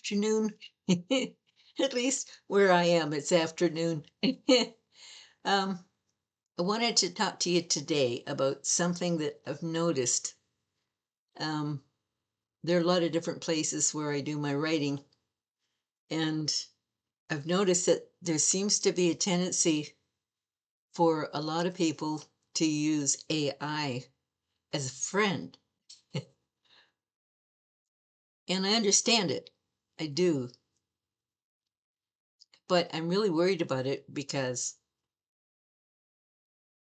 afternoon. At least where I am, it's afternoon. um, I wanted to talk to you today about something that I've noticed. Um, there are a lot of different places where I do my writing, and I've noticed that there seems to be a tendency for a lot of people to use AI as a friend. And I understand it. I do. But I'm really worried about it because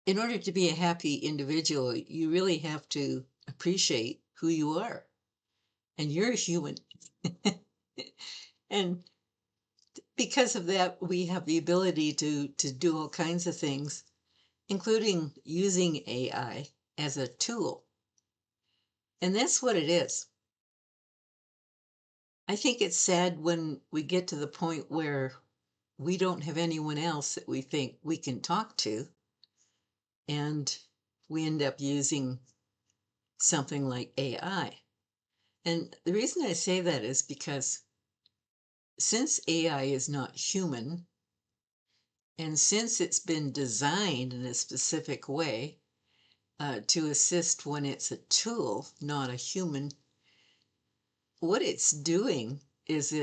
in order to be a happy individual, you really have to appreciate who you are. And you're a human. And because of that, we have the ability to do all kinds of things, including using AI as a tool. And that's what it is. I think it's sad when we get to the point where we don't have anyone else that we think we can talk to, and we end up using something like AI. And the reason I say that is because since AI is not human, and since it's been designed in a specific way to assist when it's a tool, not a human, what it's doing is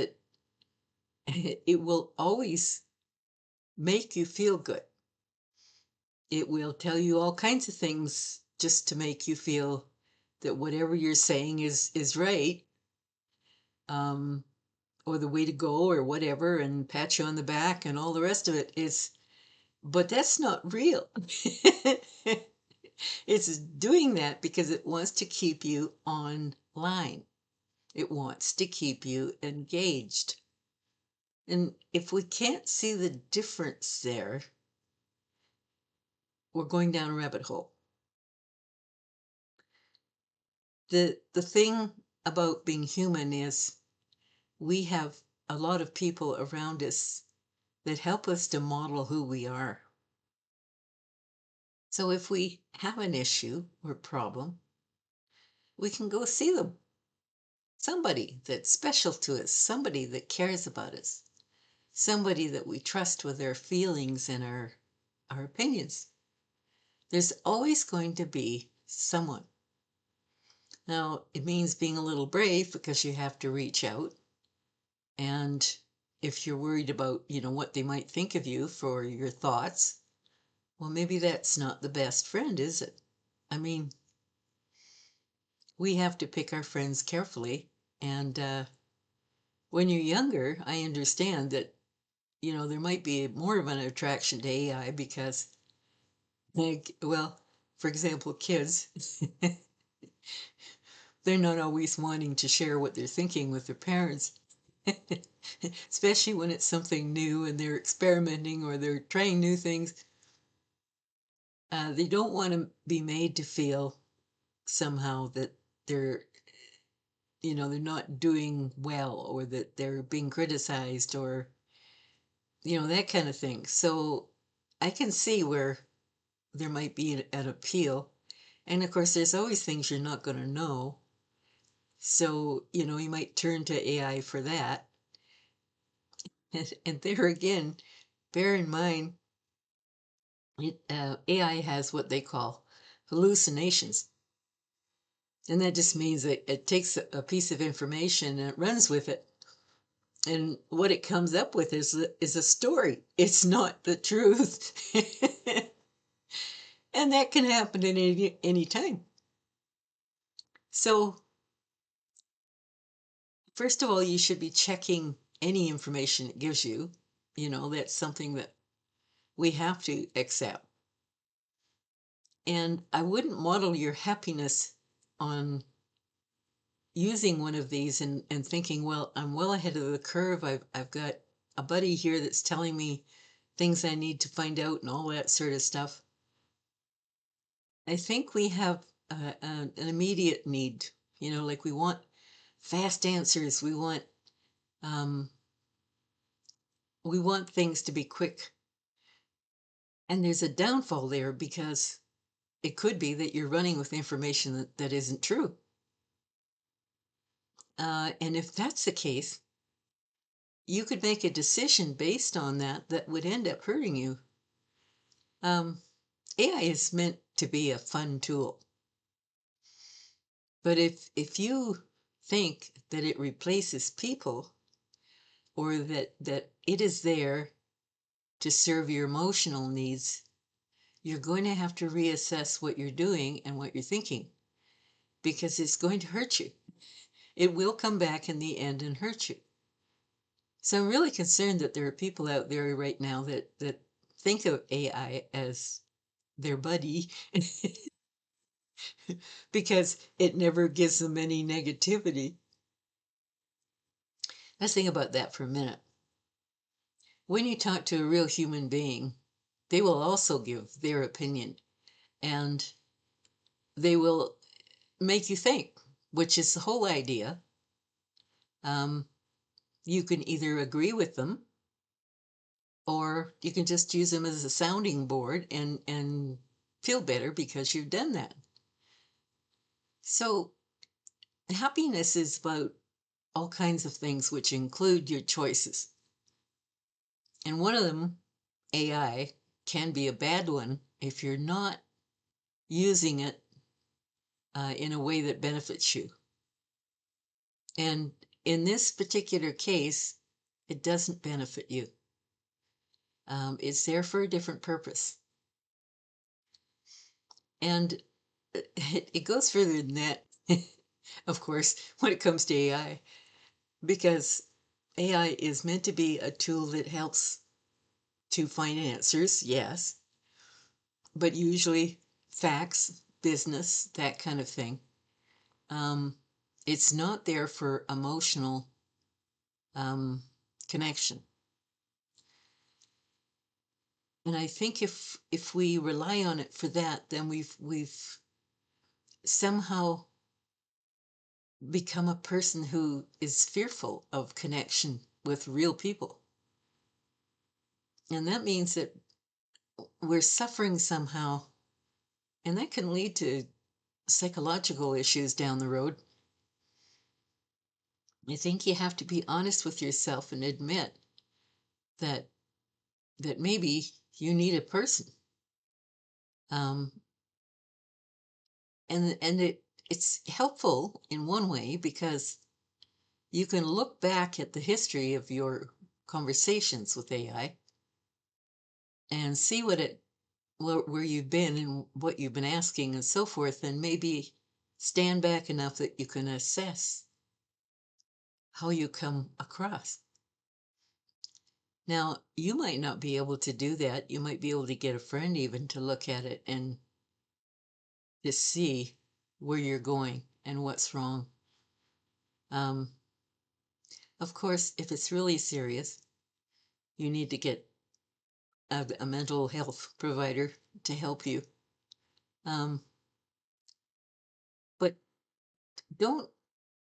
it will always make you feel good. It will tell you all kinds of things just to make you feel that whatever you're saying is right, um, or the way to go, or whatever, and pat you on the back, and all the rest of it is. But that's not real. It's doing that because it wants to keep you online. It wants to keep you engaged. And if we can't see the difference there, we're going down a rabbit hole. The thing about being human is we have a lot of people around us that help us to model who we are. So if we have an issue or problem, we can go see them. Somebody that's special to us, somebody that cares about us, somebody that we trust with our feelings and our opinions. There's always going to be someone. Now, it means being a little brave because you have to reach out. And if you're worried about, what they might think of you for your thoughts, well, maybe that's not the best friend, is it? I mean, we have to pick our friends carefully. And when you're younger, I understand that, there might be more of an attraction to AI because, like, well, for example, kids, they're not always wanting to share what they're thinking with their parents, especially when it's something new and they're experimenting or they're trying new things. They don't want to be made to feel somehow that they're, they're not doing well, or that they're being criticized, or, that kind of thing. So I can see where there might be an appeal. And of course, there's always things you're not going to know. So, you might turn to AI for that. And there again, bear in mind, AI has what they call hallucinations. And that just means that it takes a piece of information and it runs with it. And what it comes up with is a story. It's not the truth. And that can happen at any time. So, first of all, you should be checking any information it gives you. That's something that we have to accept. And I wouldn't model your happiness on using one of these and thinking, well, I'm well ahead of the curve. I've got a buddy here that's telling me things I need to find out and all that sort of stuff. I think we have an immediate need, like we want fast answers. Um, we want things to be quick. And there's a downfall there because it could be that you're running with information that isn't true. And if that's the case, you could make a decision based on that that would end up hurting you. AI is meant to be a fun tool, but if you think that it replaces people, or that it is there to serve your emotional needs, you're going to have to reassess what you're doing and what you're thinking, because it's going to hurt you. It will come back in the end and hurt you. So I'm really concerned that there are people out there right now that think of AI as their buddy because it never gives them any negativity. Let's think about that for a minute. When you talk to a real human being, they will also give their opinion, and they will make you think, which is the whole idea. Um, you can either agree with them, or you can just use them as a sounding board and feel better because you've done that. So happiness is about all kinds of things, which include your choices. And one of them, AI, can be a bad one if you're not using it in a way that benefits you. And in this particular case, it doesn't benefit you. It's there for a different purpose. And it goes further than that, of course, when it comes to AI, because AI is meant to be a tool that helps to find answers, yes, but usually facts, business, that kind of thing. It's not there for emotional connection. And I think if we rely on it for that, then we've somehow become a person who is fearful of connection with real people. And that means that we're suffering somehow, and that can lead to psychological issues down the road. I think you have to be honest with yourself and admit that maybe you need a person. Um, and it's helpful in one way because you can look back at the history of your conversations with AI and see where you've been and what you've been asking and so forth, and maybe stand back enough that you can assess how you come across. Now, you might not be able to do that. You might be able to get a friend even to look at it and to see where you're going and what's wrong. Um, of course, if it's really serious, you need to get a mental health provider to help you. Um, but don't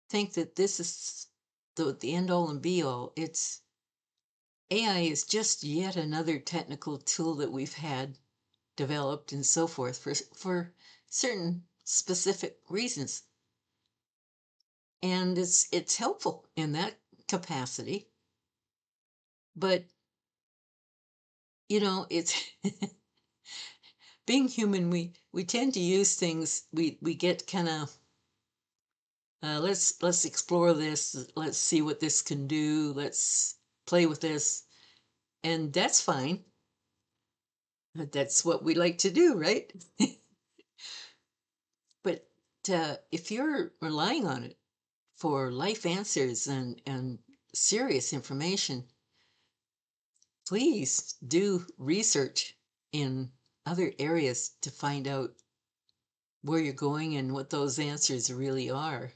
think that this is the end all and be all. AI is just yet another technical tool that we've had developed and so forth for certain specific reasons. And it's helpful in that capacity. But it's being human, we tend to use things, we get kind of let's explore this, let's see what this can do, let's play with this, and that's fine. That's what we like to do, right? But if you're relying on it for life answers and serious information, please do research in other areas to find out where you're going and what those answers really are.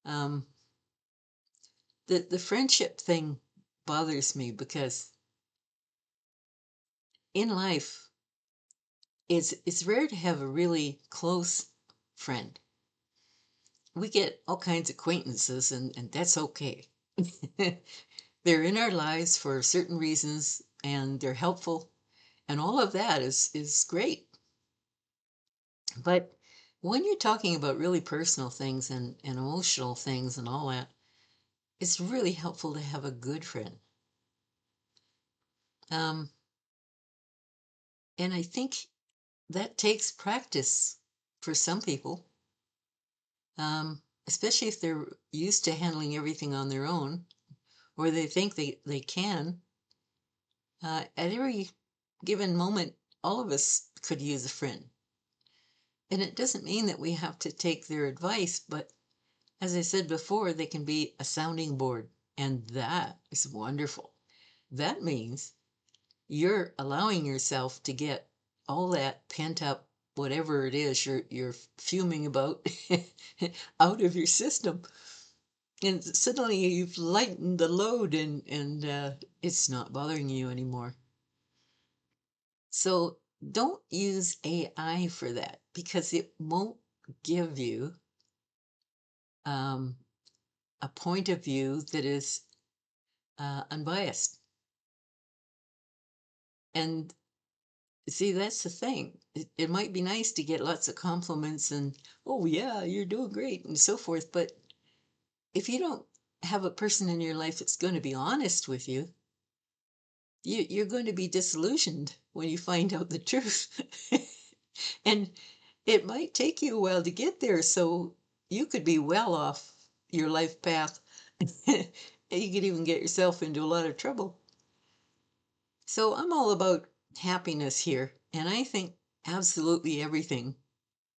Um, the friendship thing bothers me because in life, it's rare to have a really close friend. We get all kinds of acquaintances, and that's okay. They're in our lives for certain reasons, and they're helpful, and all of that is great. But when you're talking about really personal things and emotional things and all that, it's really helpful to have a good friend. Um, and I think that takes practice for some people, especially if they're used to handling everything on their own, or they think they can. At every given moment, all of us could use a friend. And it doesn't mean that we have to take their advice, but as I said before, they can be a sounding board. And that is wonderful. That means you're allowing yourself to get all that pent up, whatever it is you're fuming about, out of your system. And suddenly you've lightened the load and it's not bothering you anymore. So don't use AI for that because it won't give you um, a point of view that is unbiased. And see, that's the thing. It might be nice to get lots of compliments and, oh, yeah, you're doing great, and so forth. But if you don't have a person in your life that's going to be honest with you, you're going to be disillusioned when you find out the truth. And it might take you a while to get there. So you could be well off your life path. You could even get yourself into a lot of trouble. So I'm all about happiness here. And I think absolutely everything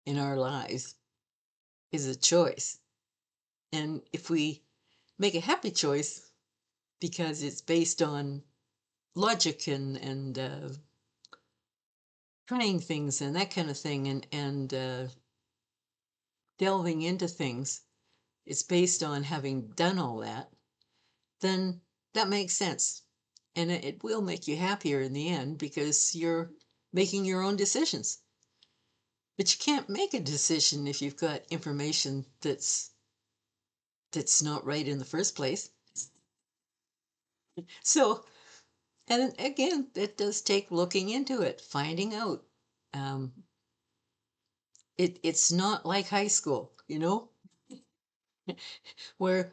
in our lives is a choice. And if we make a happy choice because it's based on logic and trying things and that kind of thing and delving into things, it's based on having done all that, then that makes sense. And it will make you happier in the end because you're making your own decisions. But you can't make a decision if you've got information that's not right in the first place. So, and again, it does take looking into it, finding out. Um, it's not like high school, where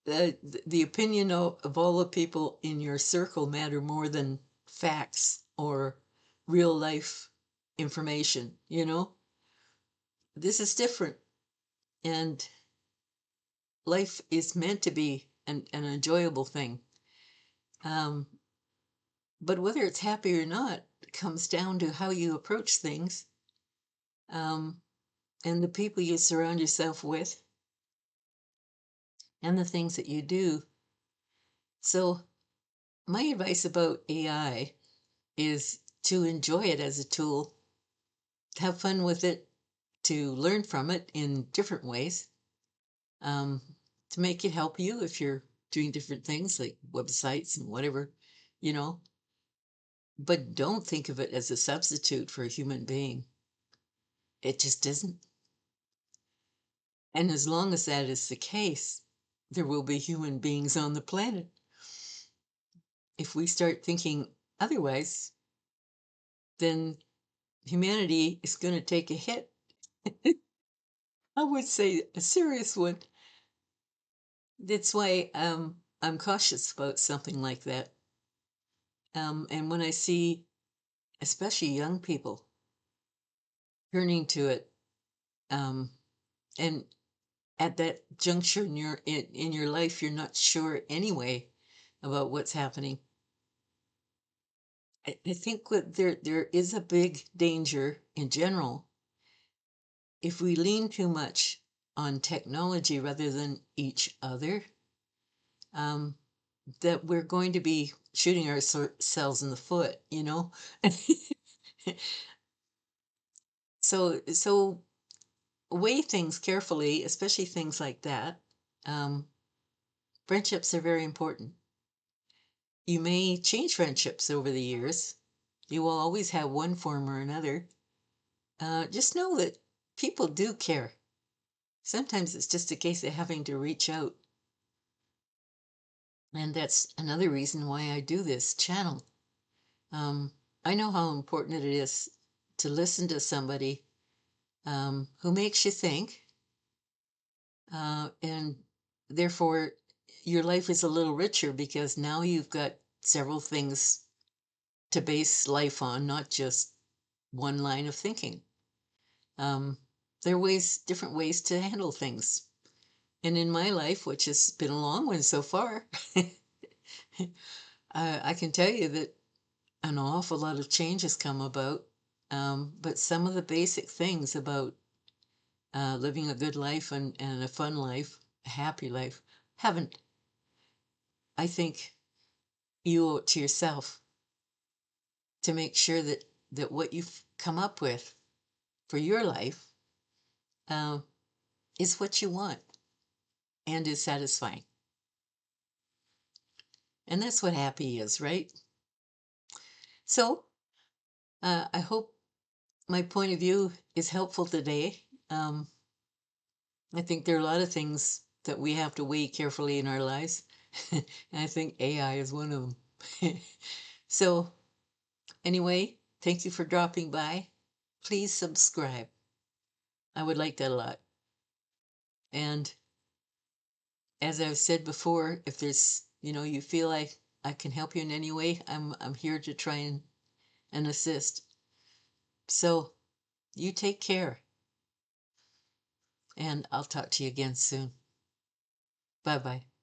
the opinion of all the people in your circle matter more than facts or real life information. This is different, and life is meant to be an enjoyable thing. Um, but whether it's happy or not comes down to how you approach things, um, and the people you surround yourself with and the things that you do. So my advice about AI is to enjoy it as a tool, have fun with it, to learn from it in different ways, um, to make it help you if you're doing different things like websites and whatever, you know. But don't think of it as a substitute for a human being. It just isn't. And as long as that is the case, there will be human beings on the planet. If we start thinking otherwise, then humanity is going to take a hit. I would say a serious one. That's why I'm cautious about something like that. And when I see, especially young people, turning to it, um, and at that juncture in your life, you're not sure anyway about what's happening. I think there is a big danger in general if we lean too much on technology rather than each other. Um, that we're going to be shooting ourselves in the foot. So weigh things carefully, especially things like that. Um, Friendships are very important. You may change friendships over the years. You will always have one form or another. Just know that people do care. Sometimes it's just a case of having to reach out. And that's another reason why I do this channel. Um, I know how important it is to listen to somebody who makes you think, and therefore your life is a little richer because now you've got several things to base life on, not just one line of thinking. Um, there are different ways to handle things. And in my life, which has been a long one so far, I can tell you that an awful lot of change has come about. But some of the basic things about living a good life and a fun life, a happy life, haven't. I think you owe it to yourself to make sure that what you've come up with for your life uh, is what you want and is satisfying. And that's what happy is, right? So I hope my point of view is helpful today. I think there are a lot of things that we have to weigh carefully in our lives. And I think AI is one of them. So, anyway, thank you for dropping by. Please subscribe. I would like that a lot. And as I've said before, if there's, you feel like I can help you in any way, I'm here to try and assist. So, you take care. And I'll talk to you again soon. Bye bye.